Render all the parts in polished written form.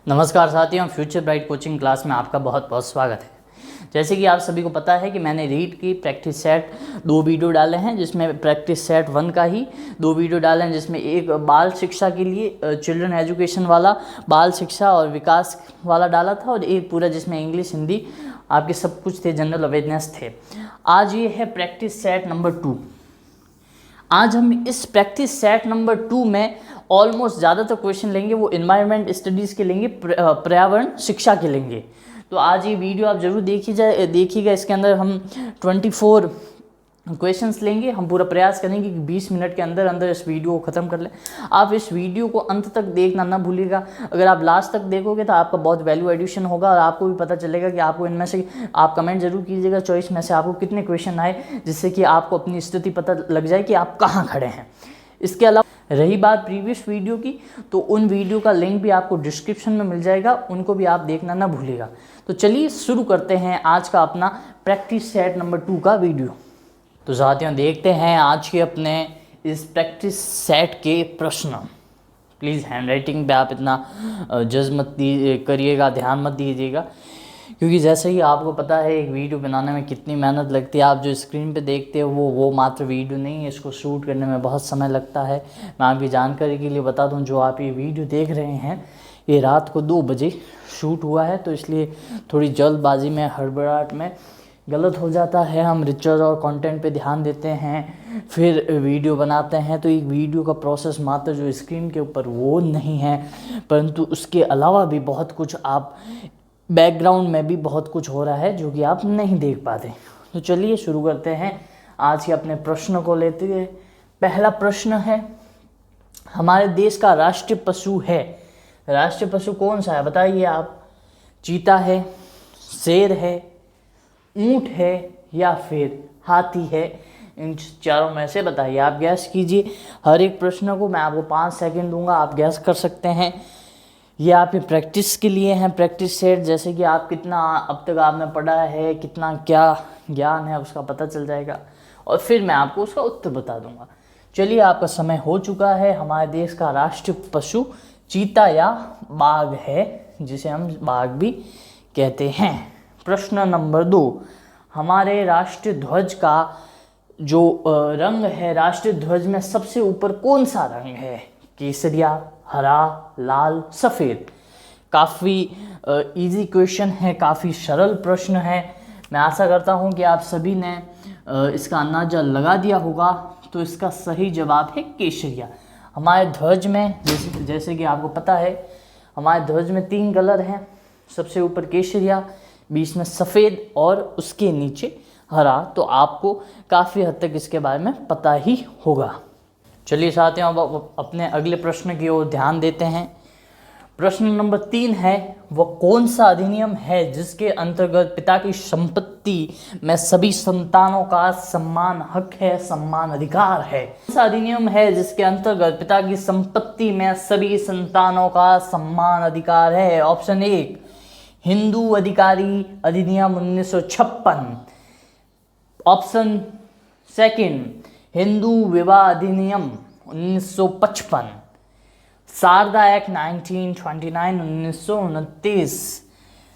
नमस्कार साथियों, future bright coaching class में आपका बहुत बहुत स्वागत है। जैसे कि आप सभी को पता है कि मैंने रीड की प्रैक्टिस सेट 2 वीडियो डाले हैं, जिसमें प्रैक्टिस सेट 1 का ही 2 वीडियो डाले हैं, जिसमें एक बाल शिक्षा के लिए चिल्ड्रन एजुकेशन वाला बाल शिक्षा और विकास वाला डाला था, और एक पूरा जिसमें इंग्लिश हिंदी आपके सब कुछ थे, जनरल अवेयरनेस थे। आज ये है प्रैक्टिस सेट नंबर 2। आज हम इस प्रैक्टिस सेट नंबर 2 में ऑलमोस्ट ज़्यादातर क्वेश्चन लेंगे वो एनवायरनमेंट स्टडीज़ के लेंगे, पर्यावरण शिक्षा के लेंगे। तो आज ये वीडियो आप ज़रूर देखिएगा। इसके अंदर हम 24 क्वेश्चंस लेंगे। हम पूरा प्रयास करेंगे कि 20 मिनट के अंदर अंदर इस वीडियो को ख़त्म कर लें। आप इस वीडियो को अंत तक देखना ना भूलिएगा। अगर आप लास्ट तक देखोगे तो आपका बहुत वैल्यू एडिशन होगा, और आपको भी पता चलेगा कि आपको इनमें से, आप कमेंट जरूर कीजिएगा चॉइस में से आपको कितने क्वेश्चन आए, जिससे कि आपको अपनी स्थिति पता लग जाए कि आप कहाँ खड़े हैं। इसके अलावा रही बात प्रीवियस वीडियो की, तो उन वीडियो का लिंक भी आपको डिस्क्रिप्शन में मिल जाएगा, उनको भी आप देखना ना भूलिएगा। तो चलिए शुरू करते हैं आज का अपना प्रैक्टिस सेट नंबर 2 का वीडियो। तो साथियों, देखते हैं आज के अपने इस प्रैक्टिस सेट के प्रश्न। प्लीज़ हैंड राइटिंग पे आप इतना जज मत करिएगा, ध्यान मत दीजिएगा, क्योंकि जैसे ही आपको पता है एक वीडियो बनाने में कितनी मेहनत लगती है। आप जो स्क्रीन पे देखते हो वो मात्र वीडियो नहीं है, इसको शूट करने में बहुत समय लगता है। मैं आपकी जानकारी के लिए बता दूं, जो आप ये वीडियो देख रहे हैं ये रात को 2 बजे शूट हुआ है, तो इसलिए थोड़ी जल्दबाजी में, हड़बड़ाहट में गलत हो जाता है। हम रिसर्च और कंटेंट पे ध्यान देते हैं, फिर वीडियो बनाते हैं। तो एक वीडियो का प्रोसेस मात्र जो स्क्रीन के ऊपर वो नहीं है, परंतु उसके अलावा भी बहुत कुछ, आप बैकग्राउंड में भी बहुत कुछ हो रहा है जो कि आप नहीं देख पाते। तो चलिए शुरू करते हैं आज के अपने प्रश्न को लेते हुए। पहला प्रश्न है, हमारे देश का राष्ट्रीय पशु है, राष्ट्रीय पशु कौन सा है बताइए आप। चीता है, शेर है, ऊंट है, या फिर हाथी है। इन चारों में से बताइए, आप गैस कीजिए। हर एक प्रश्न को मैं आपको 5 सेकंड दूंगा, आप गैस कर सकते हैं। ये आपकी प्रैक्टिस के लिए हैं, प्रैक्टिस सेट। जैसे कि आप कितना अब तक आपने पढ़ा है, कितना क्या ज्ञान है, उसका पता चल जाएगा, और फिर मैं आपको उसका उत्तर बता दूंगा। चलिए, आपका समय हो चुका है। हमारे देश का राष्ट्रीय पशु चीता या बाघ है, जिसे हम बाघ भी कहते हैं। प्रश्न नंबर 2, हमारे राष्ट्रीय ध्वज का जो रंग है, राष्ट्रीय ध्वज में सबसे ऊपर कौन सा रंग है? केसरिया, हरा, लाल, सफ़ेद। काफ़ी इजी क्वेश्चन है, काफ़ी सरल प्रश्न है। मैं आशा करता हूं कि आप सभी ने इसका अंदाजा लगा दिया होगा। तो इसका सही जवाब है केसरिया। हमारे ध्वज में जैसे कि आपको पता है, हमारे ध्वज में 3 कलर हैं। सबसे ऊपर केसरिया, बीच में सफ़ेद, और उसके नीचे हरा। तो आपको काफ़ी हद तक इसके बारे में पता ही होगा। चलिए साथियों, अब अपने अगले प्रश्न की ओर ध्यान देते हैं। प्रश्न नंबर 3 है, वह कौन सा अधिनियम है जिसके अंतर्गत पिता की संपत्ति में सभी संतानों का समान हक है, समान अधिकार है? कौन सा अधिनियम है जिसके अंतर्गत पिता की संपत्ति में सभी संतानों का समान अधिकार है? ऑप्शन 1, हिंदू अधिकारी अधिनियम 1956। ऑप्शन 2, हिंदू विवाह अधिनियम 1955, शारदा एक्ट 1929 1929,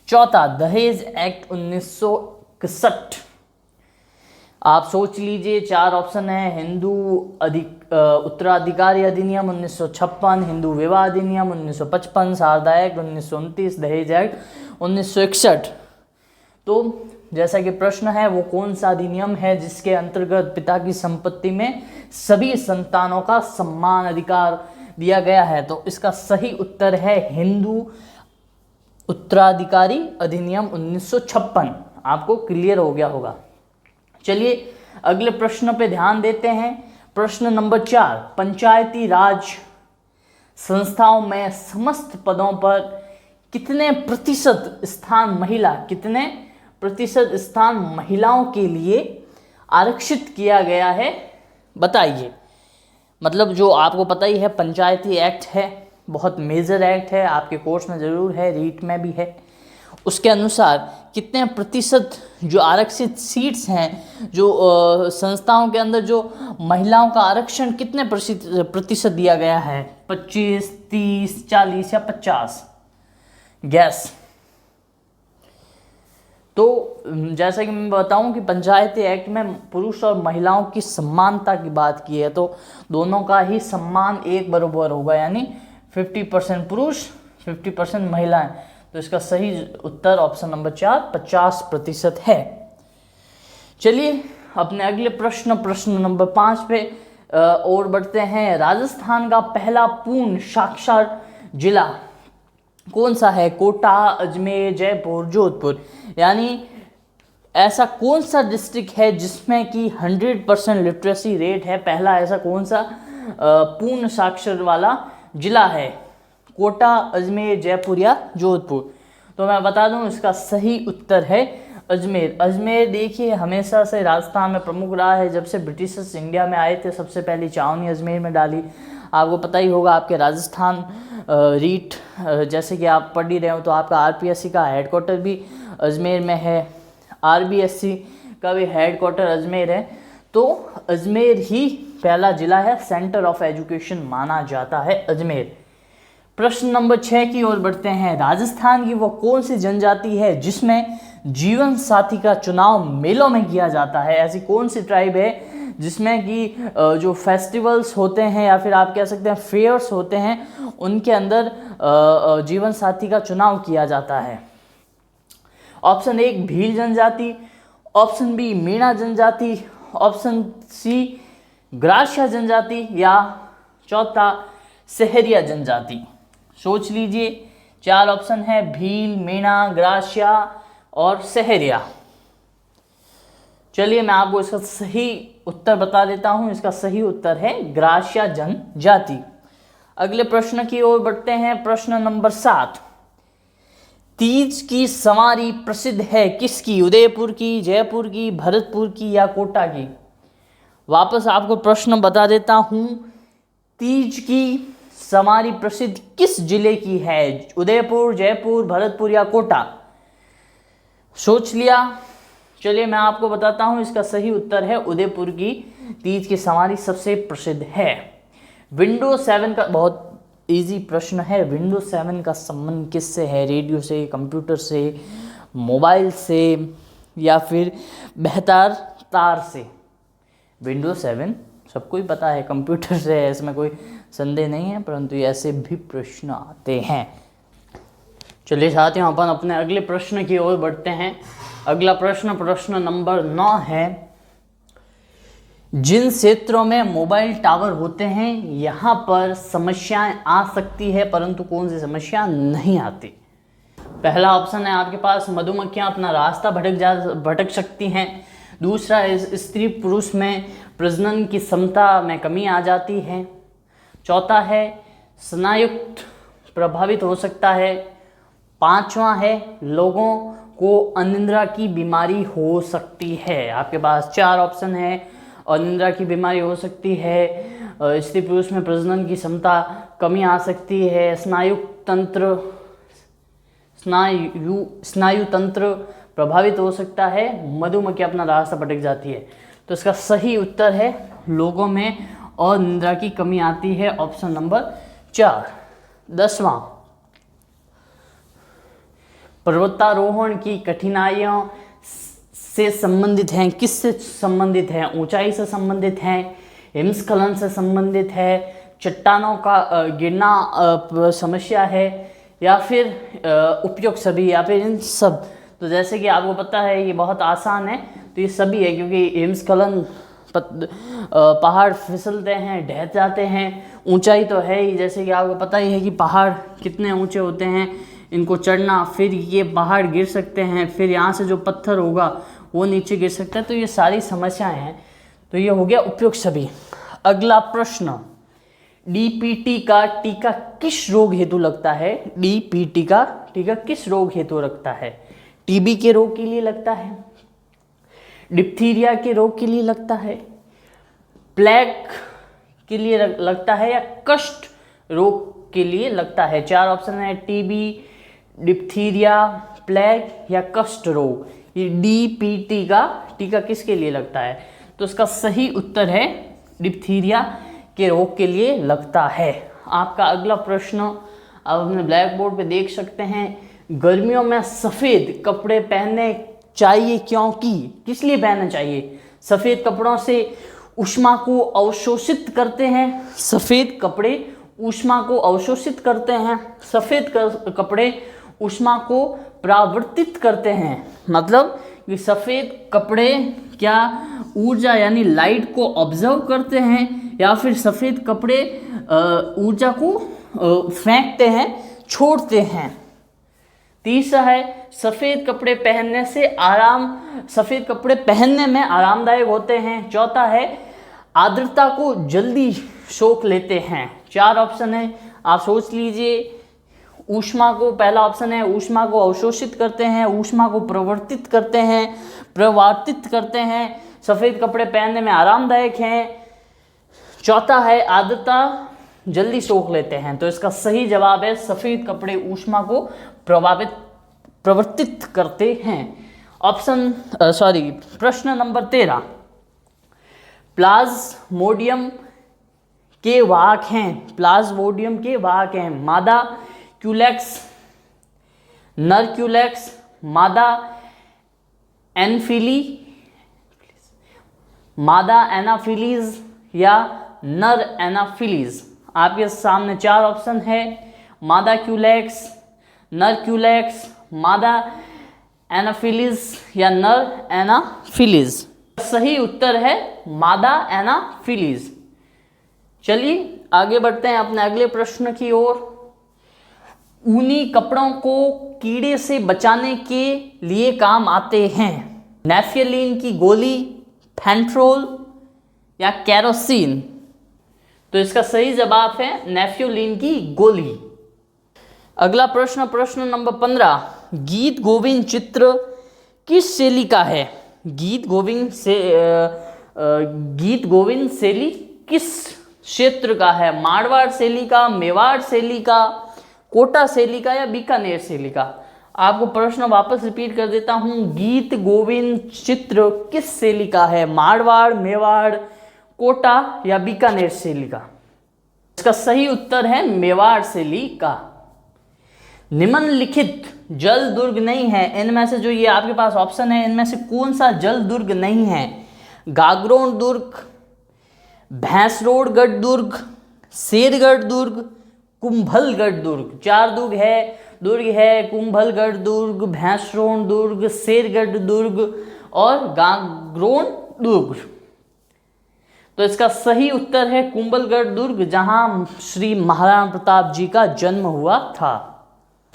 चौथा दहेज एक्ट 1961। आप सोच लीजिए, 4 ऑप्शन है। हिंदू उत्तराधिकारी अधिनियम 1956, हिंदू विवाह अधिनियम 1955, शारदा एक्ट 1929, दहेज एक्ट 1961। तो जैसा कि प्रश्न है, वो कौन सा अधिनियम है जिसके अंतर्गत पिता की संपत्ति में सभी संतानों का समान अधिकार दिया गया है? तो इसका सही उत्तर है हिंदू उत्तराधिकारी अधिनियम 1956। आपको क्लियर हो गया होगा। चलिए अगले प्रश्न पे ध्यान देते हैं। प्रश्न नंबर 4, पंचायती राज संस्थाओं में समस्त पदों पर कितने प्रतिशत स्थान महिलाओं के लिए आरक्षित किया गया है बताइए। मतलब जो आपको पता ही है, पंचायती एक्ट है, बहुत मेजर एक्ट है, आपके कोर्स में ज़रूर है, रीट में भी है। उसके अनुसार कितने प्रतिशत जो आरक्षित सीट्स हैं, जो संस्थाओं के अंदर जो महिलाओं का आरक्षण कितने प्रतिशत दिया गया है? 25, 30, 40 या 50? गैस। तो जैसा कि मैं बताऊं कि पंचायती एक्ट में पुरुष और महिलाओं की समानता की बात की है, तो दोनों का ही सम्मान एक बराबर होगा, यानी 50% पुरुष 50% महिलाएं। तो इसका सही उत्तर ऑप्शन नंबर 4 50% है। चलिए अपने अगले प्रश्न नंबर 5 पे और बढ़ते हैं। राजस्थान का पहला पूर्ण साक्षर जिला कौन सा है? कोटा, अजमेर, जयपुर, जोधपुर। यानी ऐसा कौन सा डिस्ट्रिक्ट है जिसमें कि 100% लिटरेसी रेट है? पहला ऐसा कौन सा पूर्ण साक्षर वाला जिला है? कोटा, अजमेर, जयपुर या जोधपुर? तो मैं बता दूं इसका सही उत्तर है अजमेर। अजमेर देखिए हमेशा से राजस्थान में प्रमुख रहा है। जब से ब्रिटिशर्स इंडिया में आए थे सबसे पहली छावनी अजमेर में डाली। आपको पता ही होगा, आपके राजस्थान रीट जैसे कि आप पढ़ ही रहे हो, तो आपका आरपीएससी का हेडक्वार्टर भी अजमेर में है, आरबीएससी का भी हेडक्वार्टर अजमेर है। तो अजमेर ही पहला जिला है, सेंटर ऑफ एजुकेशन माना जाता है अजमेर। प्रश्न नंबर 6 की ओर बढ़ते हैं। राजस्थान की वो कौन सी जनजाति है जिसमें जीवन साथी का चुनाव मेलों में किया जाता है? ऐसी कौन सी ट्राइब है जिसमें कि जो फेस्टिवल्स होते हैं या फिर आप कह सकते हैं फेयर्स होते हैं, उनके अंदर जीवन साथी का चुनाव किया जाता है? ऑप्शन 1 भील जनजाति, ऑप्शन बी मीणा जनजाति, ऑप्शन सी ग्रासिया जनजाति या चौथा सहरिया जनजाति। सोच लीजिए, 4 ऑप्शन है, भील, मीणा, ग्रासिया और सहरिया। चलिए मैं आपको इसका सही उत्तर बता देता हूं। इसका सही उत्तर है ग्रासिया जनजाति। अगले प्रश्न की ओर बढ़ते हैं। प्रश्न नंबर 7। तीज की सवारी प्रसिद्ध है किसकी? उदयपुर की, जयपुर की, भरतपुर की या कोटा की? वापस आपको प्रश्न बता देता हूं। तीज की सवारी प्रसिद्ध किस जिले की है? उदयपुर, जयपुर, भरतपुर या कोटा? सोच लिया? चलिए मैं आपको बताता हूं। इसका सही उत्तर है उदयपुर की तीज की सवारी सबसे प्रसिद्ध है। विंडो 7 का बहुत इजी प्रश्न है। विंडो 7 का संबंध किससे है? रेडियो से, कंप्यूटर से, मोबाइल से या फिर बेहतर तार से? विंडो 7 सबको ही पता है कंप्यूटर से है, इसमें कोई संदेह नहीं है, परंतु ऐसे भी प्रश्न आते हैं। चलिए साथियों अपन अपने अगले प्रश्न की ओर बढ़ते हैं। अगला प्रश्न नंबर 9 है। जिन क्षेत्रों में मोबाइल टावर होते हैं यहाँ पर समस्याएं आ सकती है, परंतु कौन सी समस्या नहीं आती? पहला ऑप्शन है आपके पास मधुमक्खियां अपना रास्ता भटक सकती हैं। दूसरा स्त्री पुरुष में प्रजनन की क्षमता में कमी आ जाती है। चौथा है स्नायुक्त प्रभावित हो सकता है। पांचवा है लोगों को अनिद्रा की बीमारी हो सकती है। आपके पास 4 ऑप्शन है। अनिद्रा की बीमारी हो सकती है, स्त्री पुरुष में प्रजनन की क्षमता कमी आ सकती है, स्नायु तंत्र प्रभावित हो सकता है, मधुमक्खी अपना रास्ता भटक जाती है। तो इसका सही उत्तर है लोगों में अनिद्रा की कमी आती है, ऑप्शन नंबर 4। 10वां, पर्वतारोहण की कठिनाइयों से संबंधित हैं। किससे संबंधित हैं? ऊंचाई से संबंधित हैं, हिमस्खलन से संबंधित है, चट्टानों का गिरना समस्या है या फिर उपयुक्त सभी या फिर इन सब? तो जैसे कि आपको पता है ये बहुत आसान है, तो ये सभी है, क्योंकि हिमस्खलन पहाड़ फिसलते हैं, ढह जाते हैं, ऊंचाई तो है ही, जैसे कि आपको पता ही है कि पहाड़ कितने ऊंचे होते हैं, इनको चढ़ना, फिर ये पहाड़ गिर सकते हैं, फिर यहाँ से जो पत्थर होगा वो नीचे गिर सकता है, तो ये सारी समस्याएं हैं। तो ये हो गया उपयुक्त सभी। अगला प्रश्न, डीपीटी का टीका किस रोग हेतु लगता है? डीपीटी का टीका किस रोग हेतु लगता है? टीबी के रोग के लिए लगता है, डिप्थीरिया के रोग के लिए लगता है, प्लेग के लिए लगता है या कुष्ठ रोग के लिए लगता है? 4 ऑप्शन है, टीबी, डिप्थीरिया, प्लेग या कुष्ठ रोग। ये डीपीटी का टीका किसके लिए लगता है? तो इसका सही उत्तर है डिप्थीरिया के रोग के लिए लगता है। आपका अगला प्रश्न आप अपने ब्लैक बोर्ड पे देख सकते हैं। गर्मियों में सफ़ेद कपड़े पहनने चाहिए, क्योंकि किस लिए पहनना चाहिए? सफ़ेद कपड़ों से ऊष्मा को अवशोषित करते हैं। सफ़ेद कपड़े ऊष्मा को अवशोषित करते हैं। सफ़ेद कपड़े ऊष्मा को परावर्तित करते हैं। मतलब कि सफ़ेद कपड़े क्या ऊर्जा यानी लाइट को ऑब्जर्व करते हैं, या फिर सफ़ेद कपड़े ऊर्जा को फेंकते हैं, छोड़ते हैं। तीसरा है सफ़ेद कपड़े पहनने से सफ़ेद कपड़े पहनने में आरामदायक होते हैं। चौथा है आर्द्रता को जल्दी सोख लेते हैं। 4 ऑप्शन है, आप सोच लीजिए। ऊष्मा को, पहला ऑप्शन है ऊष्मा को अवशोषित करते हैं, ऊष्मा को प्रवर्तित करते हैं, सफ़ेद कपड़े पहनने में आरामदायक हैं। चौथा है आर्द्रता जल्दी सोख लेते हैं। तो इसका सही जवाब है सफ़ेद कपड़े ऊष्मा को प्रवर्तित करते हैं। प्रश्न नंबर 13, प्लाज्मोडियम के वाहक हैं। मादा क्यूलेक्स, नर क्यूलेक्स, मादा एनाफिलीज या नर एनाफिलीज। आपके सामने 4 ऑप्शन है, मादा क्यूलेक्स, नर क्यूलेक्स, मादा एनाफिलीज या नर एनाफिलीज। सही उत्तर है मादा एनाफिलीज। चलिए आगे बढ़ते हैं अपने अगले प्रश्न की ओर। ऊनी कपड़ों को कीड़े से बचाने के लिए काम आते हैं। नेफ्थलीन की गोली, फेंट्रोल या केरोसिन। तो इसका सही जवाब है नेफ्थलीन की गोली। अगला प्रश्न नंबर 15, गीत गोविंद चित्र किस शैली का है? गीत गोविंद शैली किस क्षेत्र का है? मारवाड़ शैली का, मेवाड़ शैली का, कोटा शैली का या बीकानेर शैली का? आपको प्रश्न वापस रिपीट कर देता हूँ। गीत गोविंद चित्र किस शैली का है? मारवाड़, मेवाड़, कोटा या बीकानेर शैली का? इसका सही उत्तर है मेवाड़ शैली का। निम्नलिखित जल दुर्ग नहीं है, इनमें से जो ये आपके पास ऑप्शन है, इनमें से कौन सा जल दुर्ग नहीं है? गागरोन दुर्ग, भैंसरोडगढ़ दुर्ग, शेरगढ़ दुर्ग, कुंभलगढ़ दुर्ग। 4 दुर्ग है कुंभलगढ़ दुर्ग, भैंसरोड दुर्ग, शेरगढ़ दुर्ग और गागरोन दुर्ग। तो इसका सही उत्तर है कुंभलगढ़ दुर्ग, जहां श्री महाराणा प्रताप जी का जन्म हुआ था।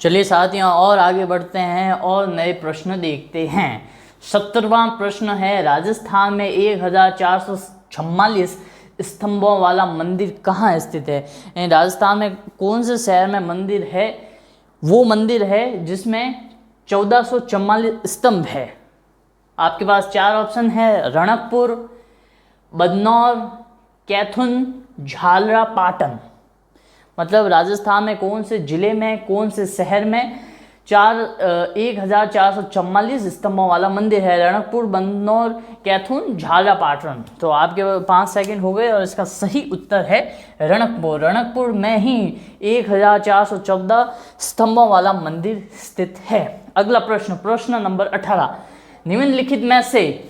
चलिए साथियों और आगे बढ़ते हैं और नए प्रश्न देखते हैं। 17वां प्रश्न है, राजस्थान में 1444 स्तंभों वाला मंदिर कहाँ स्थित है? राजस्थान में कौन से शहर में मंदिर है? वो मंदिर है जिसमें 1444 स्तंभ है। आपके पास 4 ऑप्शन है, रणकपुर, बदनौर, कैथुन, झालरा पाटन। मतलब राजस्थान में कौन से जिले में, कौन से शहर में 1444 स्तंभों वाला मंदिर है? रणकपुर, बदनौर, कैथुन, झालरा पाटन। तो आपके 5 सेकंड हो गए और इसका सही उत्तर है रणकपुर। रणकपुर में ही 1414 स्तंभों वाला मंदिर स्थित है। अगला प्रश्न नंबर 18, निम्नलिखित में से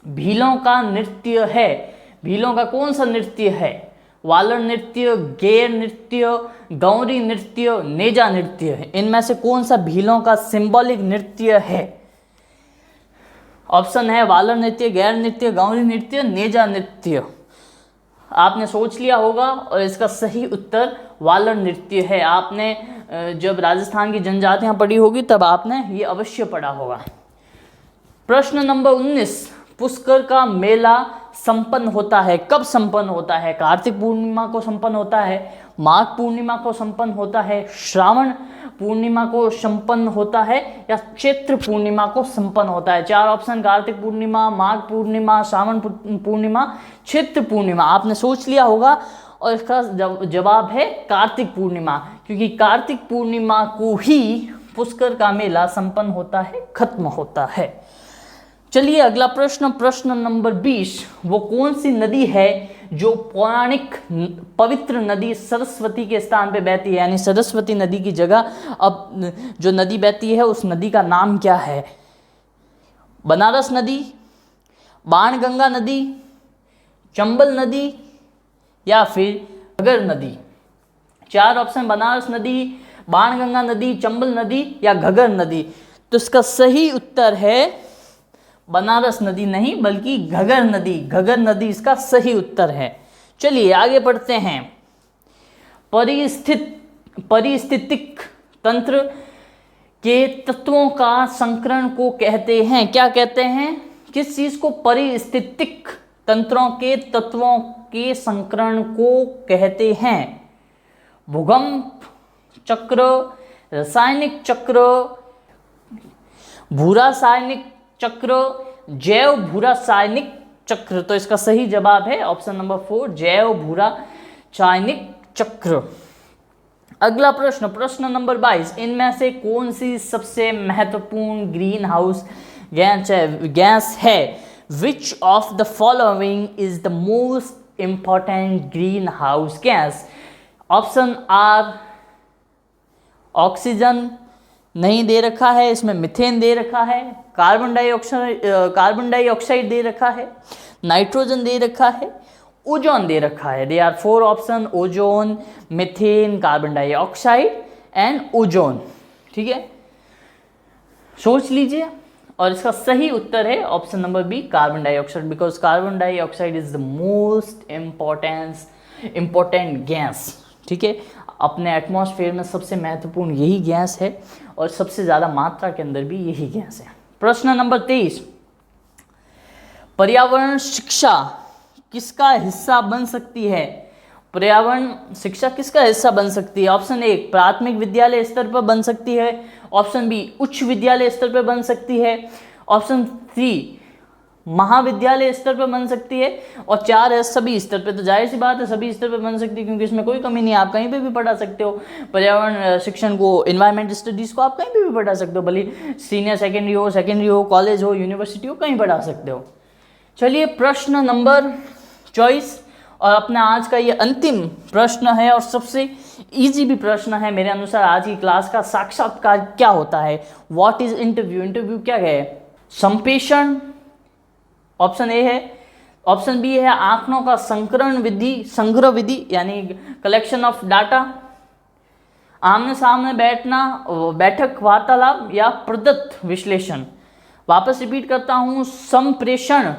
भीलों का नृत्य है, भीलों का कौन सा नृत्य है? वालर नृत्य, गैर नृत्य, गौरी नृत्य, नेजा नृत्य। इनमें से कौन सा भीलों का सिंबॉलिक नृत्य है? ऑप्शन है वालर नृत्य, गैर नृत्य, गौरी नृत्य, नेजा नृत्य। आपने सोच लिया होगा और इसका सही उत्तर वालर नृत्य है। आपने जब राजस्थान की जनजातियां पढ़ी होगी तब आपने ये अवश्य पढ़ा होगा। प्रश्न नंबर 19, पुष्कर का मेला संपन्न होता है, कब संपन्न होता है? कार्तिक पूर्णिमा को संपन्न होता है, माघ पूर्णिमा को संपन्न होता है, श्रावण पूर्णिमा को संपन्न होता है या चैत्र पूर्णिमा को संपन्न होता है? 4 ऑप्शन, कार्तिक पूर्णिमा, माघ पूर्णिमा, श्रावण पूर्णिमा, चैत्र पूर्णिमा। आपने सोच लिया होगा और इसका जवाब है कार्तिक पूर्णिमा, क्योंकि कार्तिक पूर्णिमा को ही पुष्कर का मेला संपन्न होता है, खत्म होता है। चलिए अगला प्रश्न नंबर 20, वो कौन सी नदी है जो पौराणिक पवित्र नदी सरस्वती के स्थान पे बहती है, यानी सरस्वती नदी की जगह अब जो नदी बहती है उस नदी का नाम क्या है? बनारस नदी, बाणगंगा नदी, चंबल नदी या फिर घग्गर नदी? 4 ऑप्शन, बनारस नदी, बाणगंगा नदी, चंबल नदी या घग्गर नदी। तो इसका सही उत्तर है बनारस नदी नहीं बल्कि घग्गर नदी। घग्गर नदी इसका सही उत्तर है। चलिए आगे बढ़ते हैं। पारिस्थितिक तंत्र के तत्वों का संकरण को कहते हैं, क्या कहते हैं? किस चीज को पारिस्थितिक तंत्रों के तत्वों के संकरण को कहते हैं? भूकंप चक्र, रासायनिक चक्र, भूरासायनिक चक्र, जैव भूरासायनिक चक्र। तो इसका सही जवाब है ऑप्शन नंबर 4, जैव भूरासायनिक चक्र। अगला प्रश्न, प्रश्न नंबर 22, इनमें से कौन सी सबसे महत्वपूर्ण ग्रीन हाउस गैस है? Which of the following is the most important green house gas? Option are oxygen नहीं दे रखा है, इसमें मिथेन दे रखा है, कार्बन डाइऑक्साइड दे रखा है, नाइट्रोजन दे रखा है, ओजोन दे रखा है। They are 4 option, ozone, methane, carbon dioxide and ozone. ठीक है, सोच लीजिए और इसका सही उत्तर है option number B, carbon dioxide, because carbon dioxide is the most important gas. ठीक है, अपने एटमॉस्फेयर में सबसे महत्वपूर्ण यही गैस है और सबसे ज़्यादा मात्रा के अंदर भी यही गैस है। प्रश्न नंबर 23, पर्यावरण शिक्षा किसका हिस्सा बन सकती है? पर्यावरण शिक्षा किसका हिस्सा बन सकती है? ऑप्शन ए, प्राथमिक विद्यालय स्तर पर बन सकती है, ऑप्शन बी, उच्च विद्यालय स्तर पर बन सकती है, ऑप्शन सी, महाविद्यालय स्तर पर बन सकती है, और 4 है सभी स्तर पे। तो जाहिर सी बात है सभी स्तर पे बन सकती है क्योंकि इसमें कोई कमी नहीं है, आप कहीं पे भी पढ़ा सकते हो। पर्यावरण शिक्षण को, इन्वायरमेंट स्टडीज को आप कहीं पे भी पढ़ा सकते हो, भले सीनियर सेकेंडरी हो, कॉलेज हो, यूनिवर्सिटी हो, कहीं पढ़ा सकते हो। चलिए प्रश्न नंबर 24 और अपना आज का ये अंतिम प्रश्न है और सबसे इजी भी प्रश्न है मेरे अनुसार आज की क्लास का। साक्षात्कार क्या होता है? What is interview? इंटरव्यू क्या है? संप्रेषण ऑप्शन ए है, ऑप्शन बी है आंकड़ों का संग्रह विधि यानी कलेक्शन ऑफ डाटा, आमने सामने बैठना, बैठक वार्तालाप या प्रदत्त विश्लेषण। वापस रिपीट करता हूँ, संप्रेषण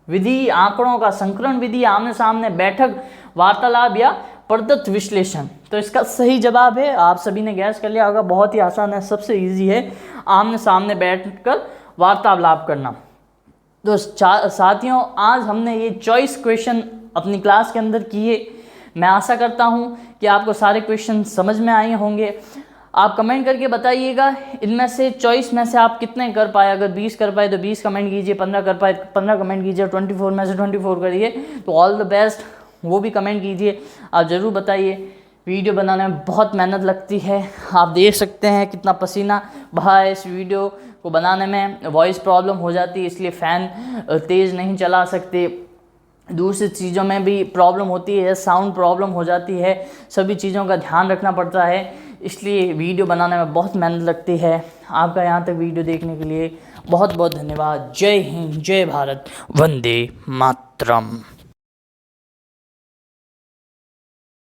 विधि, आंकड़ों का संकलन विधि, आमने सामने बैठक वार्तालाप या प्रदत्त विश्लेषण। तो इसका सही जवाब है, आप सभी ने गैस कर लिया होगा, बहुत ही आसान है, सबसे इजी है आमने सामने बैठकर वार्तालाप करना। तो साथियों आज हमने ये चॉइस क्वेश्चन अपनी क्लास के अंदर किए। मैं आशा करता हूँ कि आपको सारे क्वेश्चन समझ में आए होंगे। आप कमेंट करके बताइएगा इनमें से चॉइस में से आप कितने कर पाए। अगर 20 कर पाए तो 20 कमेंट कीजिए, 15 कर पाए 15 कमेंट कीजिए, 24 में से 24 करिए तो ऑल द बेस्ट, वो भी कमेंट कीजिए। आप ज़रूर बताइए। वीडियो बनाने में बहुत मेहनत लगती है, आप देख सकते हैं कितना पसीना बहा है इस वीडियो को बनाने में। वॉइस प्रॉब्लम हो जाती है इसलिए फ़ैन तेज़ नहीं चला सकते, दूसरी चीज़ों में भी प्रॉब्लम होती है, साउंड प्रॉब्लम हो जाती है, सभी चीज़ों का ध्यान रखना पड़ता है, इसलिए वीडियो बनाने में बहुत मेहनत लगती है। आपका यहाँ तक वीडियो देखने के लिए बहुत बहुत धन्यवाद। जय हिंद, जय भारत, वंदे मातरम।